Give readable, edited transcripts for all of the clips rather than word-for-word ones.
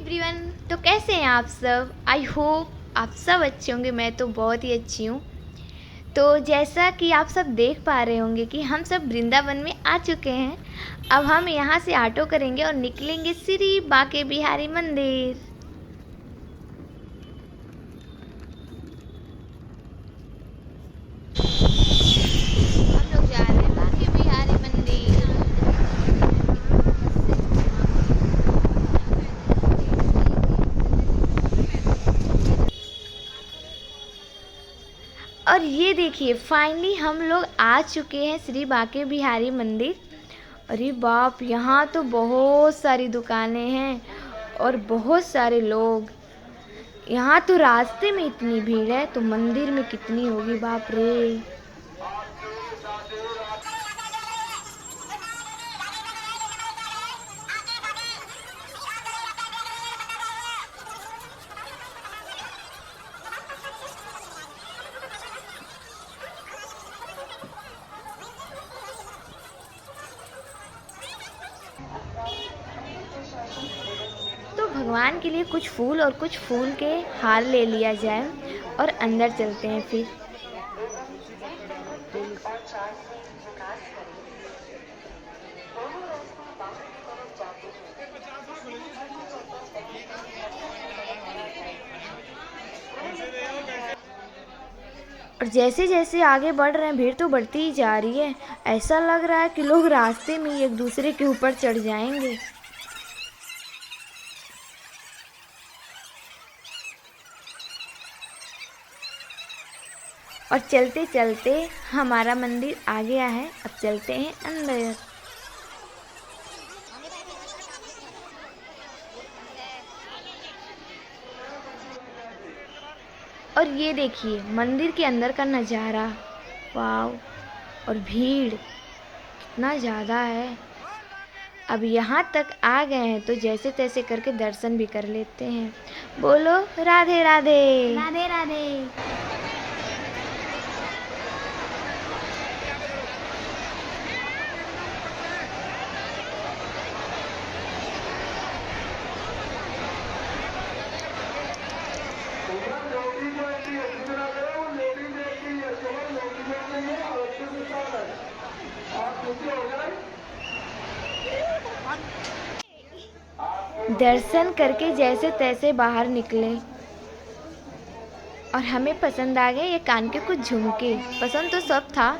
Everyone. तो कैसे हैं आप सब? आई होप आप सब अच्छे होंगे। मैं तो बहुत ही अच्छी हूँ। तो जैसा कि आप सब देख पा रहे होंगे कि हम सब वृंदावन में आ चुके हैं। अब हम यहाँ से ऑटो करेंगे और निकलेंगे श्री बांके बिहारी मंदिर। हम लोग जा रहे हैं बांके बिहारी मंदिर। और ये देखिए फाइनली हम लोग आ चुके हैं श्री बांके बिहारी मंदिर। अरे बाप, यहाँ तो बहुत सारी दुकानें हैं और बहुत सारे लोग। यहाँ तो रास्ते में इतनी भीड़ है तो मंदिर में कितनी होगी, बाप रे। तो भगवान के लिए कुछ फूल और कुछ फूल के हार ले लिया जाए और अंदर चलते हैं फिर। और जैसे जैसे आगे बढ़ रहे हैं भीड़ तो बढ़ती ही जा रही है। ऐसा लग रहा है कि लोग रास्ते में ही एक दूसरे के ऊपर चढ़ जाएंगे। और चलते चलते हमारा मंदिर आ गया है। अब चलते हैं अंदर। और ये देखिए मंदिर के अंदर का नज़ारा, वाव। और भीड़ कितना ज़्यादा है। अब यहाँ तक आ गए हैं तो जैसे तैसे करके दर्शन भी कर लेते हैं। बोलो राधे राधे। राधे राधे। दर्शन करके जैसे तैसे बाहर निकले और हमें पसंद आ गए ये कान के कुछ झुमके। पसंद तो सब था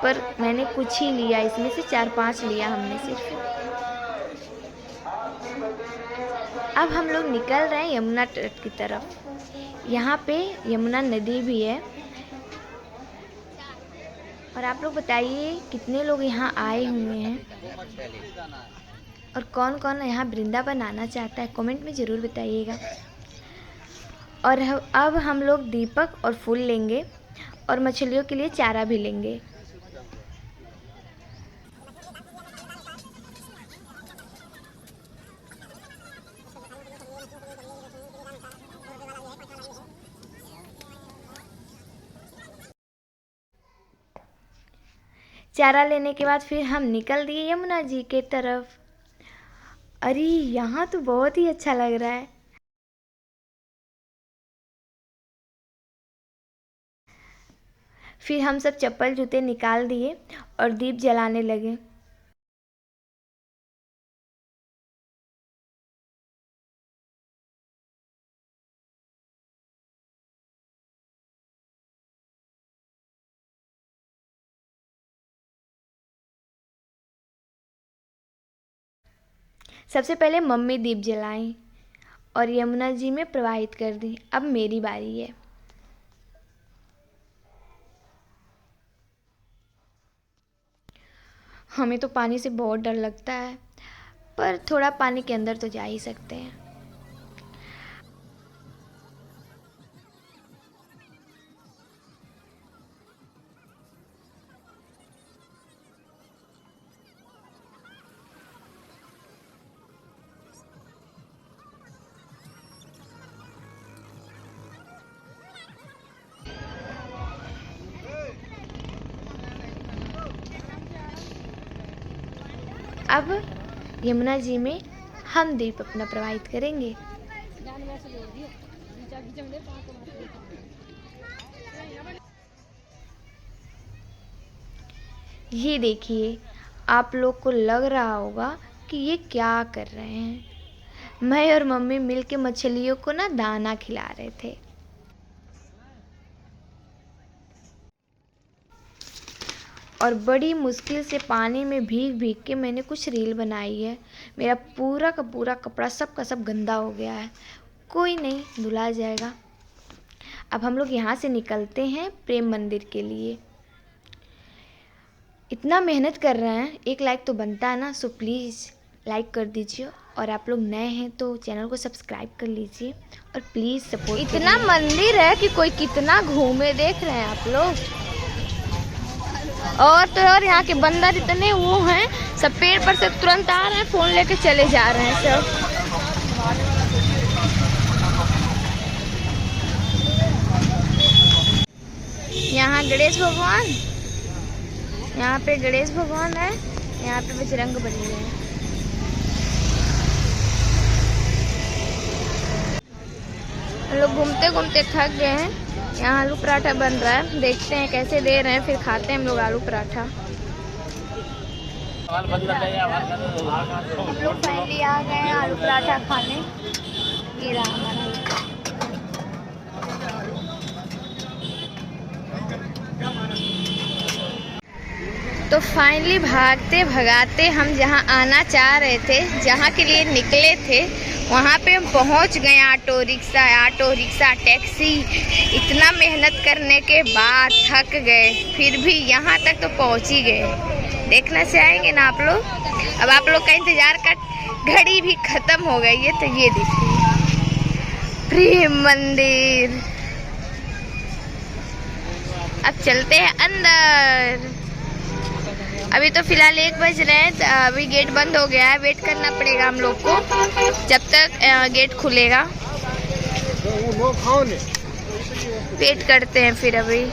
पर मैंने कुछ ही लिया, इसमें से 4-5 लिया हमने सिर्फ। अब हम लोग निकल रहे हैं यमुना तट की तरफ। यहाँ पे यमुना नदी भी है। और आप लोग बताइए कितने लोग यहाँ आए हुए हैं और कौन कौन यहाँ वृंदावन आना चाहता है, कमेंट में ज़रूर बताइएगा। और अब हम लोग दीपक और फूल लेंगे और मछलियों के लिए चारा भी लेंगे। चारा लेने के बाद फिर हम निकल दिए यमुना जी के तरफ। अरे यहाँ तो बहुत ही अच्छा लग रहा है। फिर हम सब चप्पल जूते निकाल दिए और दीप जलाने लगे। सबसे पहले मम्मी दीप जलाई और यमुना जी में प्रवाहित कर दी। अब मेरी बारी है। हमें तो पानी से बहुत डर लगता है पर थोड़ा पानी के अंदर तो जा ही सकते हैं। अब यमुना जी में हम दीप अपना प्रवाहित करेंगे। ये देखिए, आप लोग को लग रहा होगा कि ये क्या कर रहे हैं। मैं और मम्मी मिलके मछलियों को ना दाना खिला रहे थे। और बड़ी मुश्किल से पानी में भीग भीग के मैंने कुछ रील बनाई है। मेरा पूरा का पूरा कपड़ा सब का सब गंदा हो गया है, कोई नहीं, धुला जाएगा। अब हम लोग यहाँ से निकलते हैं प्रेम मंदिर के लिए। इतना मेहनत कर रहे हैं, एक लाइक तो बनता है ना, सो प्लीज़ लाइक कर दीजिए। और आप लोग नए हैं तो चैनल को सब्सक्राइब कर लीजिए और प्लीज़ सपोर्ट। इतना मंदिर है कि कोई कितना घूमे, देख रहे हैं आप लोग। और तो और यहाँ के बंदर इतने वो हैं, सब पेड़ पर से तुरंत आ रहे हैं, फ़ोन लेके चले जा रहे हैं सब। यहाँ गणेश भगवान, यहाँ पे गणेश भगवान है, यहाँ पे बजरंगबली है। हम लोग घूमते घूमते थक गए हैं। यहाँ आलू पराठा बन रहा है, देखते हैं कैसे दे रहे हैं, फिर खाते हैं हम लोग आलू पराठा। हम लोग फाइनली आ गए हैं आलू पराठा खाने। ये रहा हमारा। तो फाइनली भागते भगाते हम जहाँ आना चाह रहे थे, जहाँ के लिए निकले थे, वहाँ पे हम पहुँच गए। ऑटो रिक्शा टैक्सी, इतना मेहनत करने के बाद थक गए, फिर भी यहाँ तक तो पहुँच ही गए। देखना चाहेंगे ना आप लोग। अब आप लोग का इंतज़ार का घड़ी भी ख़त्म हो गई है, तो ये देखिए प्रेम मंदिर। अब चलते हैं अंदर। अभी तो फ़िलहाल 1 बज रहे हैं, तो अभी गेट बंद हो गया है। वेट करना पड़ेगा हम लोग को जब तक गेट खुलेगा। वेट करते हैं फिर। अभी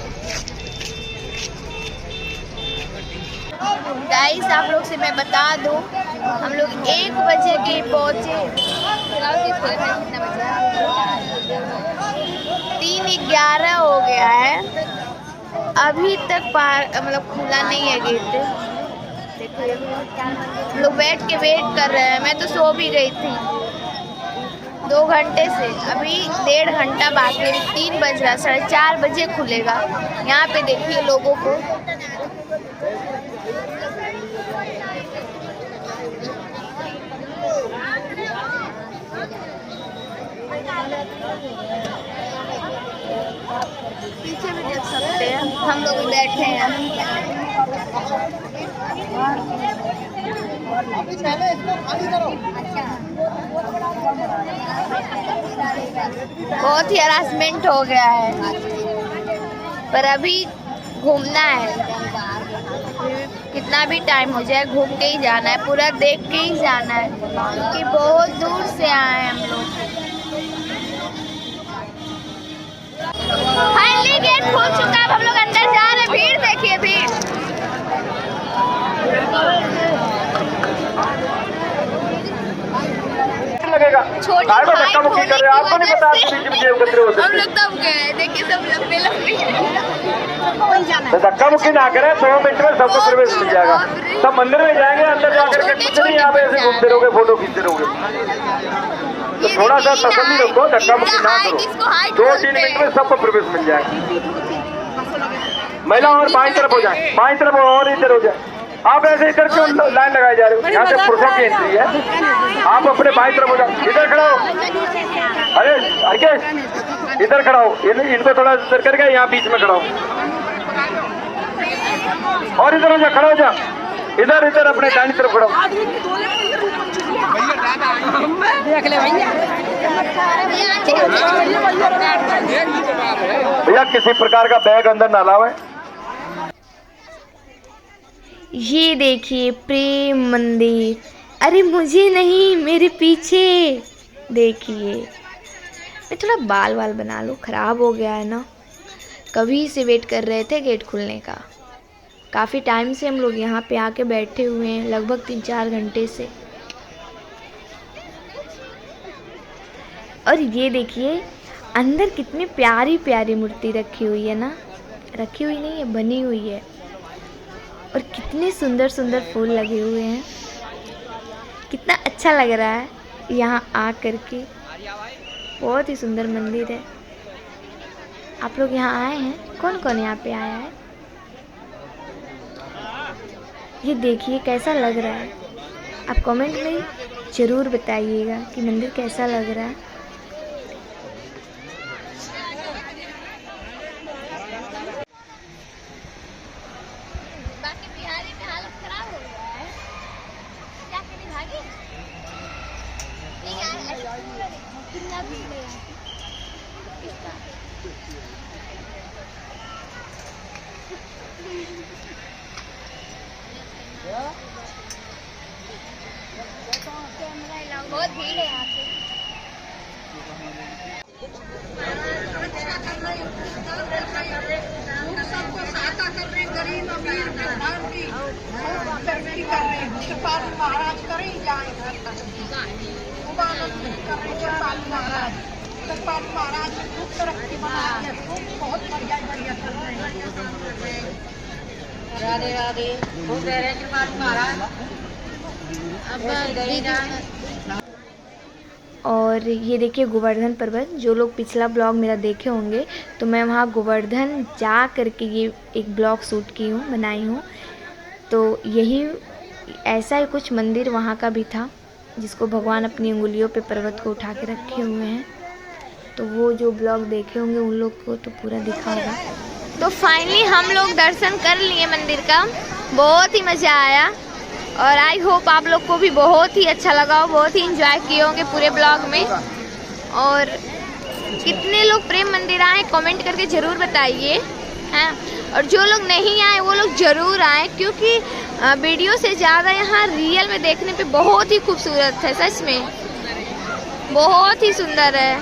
गाइस आप लोग से मैं बता दूं, हम लोग 1 बजे के पहुँचे। 3:11 हो गया है, अभी तक मतलब खुला नहीं है गेट। देखिए हम लोग बैठ के वेट कर रहे हैं। मैं तो सो भी गई थी 2 घंटे से, अभी 1.5 घंटा बाकी है। 3 बज रहा, 4:30 बजे खुलेगा। यहाँ पे देखिए लोगों को। पीछे भी देख सकते हैं, हम लोग बैठे हैं। बहुत ही हरासमेंट हो गया है, पर अभी घूमना है। कितना भी टाइम हो जाए घूम के ही जाना है, पूरा देख के ही जाना है, क्योंकि बहुत दूर से आए हैं हम लोग। फाइनली गेट खुल चुका है, अब हम लोग अंदर जा रहे हैं। भीड़ देखिए, भीड़। लगेगा धक्का मुक्की कर रहे हैं, आपको नहीं पता हम लोग तब गए, देखिए सब लंबे लंबे। तो धक्का मुक्की ना करें, 100 मिनट में सबको प्रवेश मिल जाएगा। सब मंदिर में जाएंगे, अंदर जाकर के कुछ नहीं, यहाँ पे ऐसे घूमते रहोगे, फोटो खींचते रहोगे। तो थोड़ा सा तसल्ली रखो, धक्का मुक्की ना करो। 2-3 मिनट में सबको प्रवेश मिल जाएगा। महिला और बाईं तरफ हो जाए, बाईं तरफ और इधर हो जाए। आप ऐसे इधर क्यों लाइन लगाए जा रहे हो? यहाँ से पुरुषों की एंट्री है, आप अपने बाईं तरफ हो जाओ। इधर खड़ा हो, अरे हरकेश इधर खड़ा हो, इनको थोड़ा इधर करके यहाँ बीच में खड़ा हो। और इधर हो जा, खड़ा हो जा, इधर इधर अपने दाहिनी तरफ खड़ा हो। भैया किसी प्रकार का बैग अंदर ना लाओ। ये देखिए प्रेम मंदिर। अरे मुझे नहीं, मेरे पीछे देखिए। मैं थोड़ा बाल बना लूँ, ख़राब हो गया है ना। कभी से वेट कर रहे थे गेट खुलने का। काफ़ी टाइम से हम लोग यहाँ पे आके बैठे हुए हैं, लगभग 3-4 घंटे से। और ये देखिए अंदर कितनी प्यारी प्यारी मूर्ति रखी हुई है ना, रखी हुई नहीं है, बनी हुई है। और कितने सुंदर सुंदर फूल लगे हुए हैं, कितना अच्छा लग रहा है यहाँ आ करके। बहुत ही सुंदर मंदिर है। आप लोग यहाँ आए हैं? कौन कौन यहाँ पे आया है? ये देखिए कैसा लग रहा है। आप कमेंट में ज़रूर बताइएगा कि मंदिर कैसा लग रहा है। बाकी बिहारी में हालत खराब हो गया है, क्या करें भागी? नहीं यार, कितना भी ले किसका? बहुत भीड़ है यहाँ पे। सबको सहायता कर रहे, गरीब अमीर धन की तरक्की कर रहे हैं। कृपालु महाराज करें जाए घर तक कर रहे महाराज। कृपालु महाराज ने खूब तरक्की बना है, बहुत बढ़िया बढ़िया कर रहे हैं। राधे राधे, खूब रह रहे कृपालु महाराज। अब और ये देखिए गोवर्धन पर्वत, जो लोग पिछला ब्लॉग मेरा देखे होंगे तो मैं वहाँ गोवर्धन जा करके ये एक ब्लॉग शूट की हूँ, बनाई हूँ। तो यही ऐसा ही कुछ मंदिर वहाँ का भी था, जिसको भगवान अपनी उंगलियों पे पर्वत को उठा के रखे हुए हैं। तो वो जो ब्लॉग देखे होंगे उन लोग को तो पूरा दिखा होगा। तो फाइनली हम लोग दर्शन कर लिए मंदिर का, बहुत ही मज़ा आया। और आई होप आप लोग को भी बहुत ही अच्छा लगा हो, बहुत ही एंजॉय किए होंगे पूरे ब्लॉग में। और कितने लोग प्रेम मंदिर आए कमेंट करके ज़रूर बताइए, हैं। और जो लोग नहीं आए वो लोग ज़रूर आए, क्योंकि वीडियो से ज़्यादा यहाँ रियल में देखने पे बहुत ही खूबसूरत है, सच में बहुत ही सुंदर है।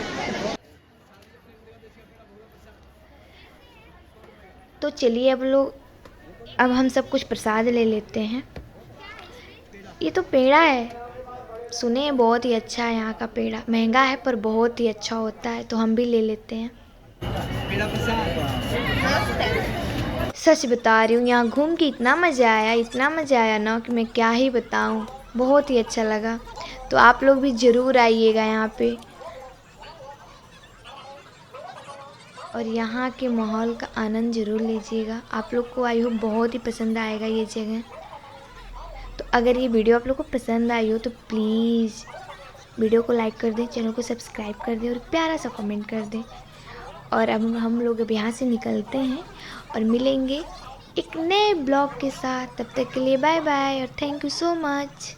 तो चलिए अब हम सब कुछ प्रसाद ले लेते हैं। ये तो पेड़ा है, सुने हैं बहुत ही अच्छा है यहाँ का पेड़ा। महंगा है पर बहुत ही अच्छा होता है, तो हम भी ले लेते हैं। सच बता रही हूँ, यहाँ घूम के इतना मज़ा आया ना कि मैं क्या ही बताऊँ। बहुत ही अच्छा लगा। तो आप लोग भी ज़रूर आइएगा यहाँ पे, और यहाँ के माहौल का आनंद ज़रूर लीजिएगा। आप लोग को आई होप बहुत ही पसंद आएगा ये जगह। तो अगर ये वीडियो आप लोग को पसंद आई हो तो प्लीज़ वीडियो को लाइक कर दें, चैनल को सब्सक्राइब कर दें और प्यारा सा कमेंट कर दें। और अब हम लोग अब यहाँ से निकलते हैं और मिलेंगे एक नए ब्लॉग के साथ। तब तक के लिए बाय बाय और थैंक यू सो मच।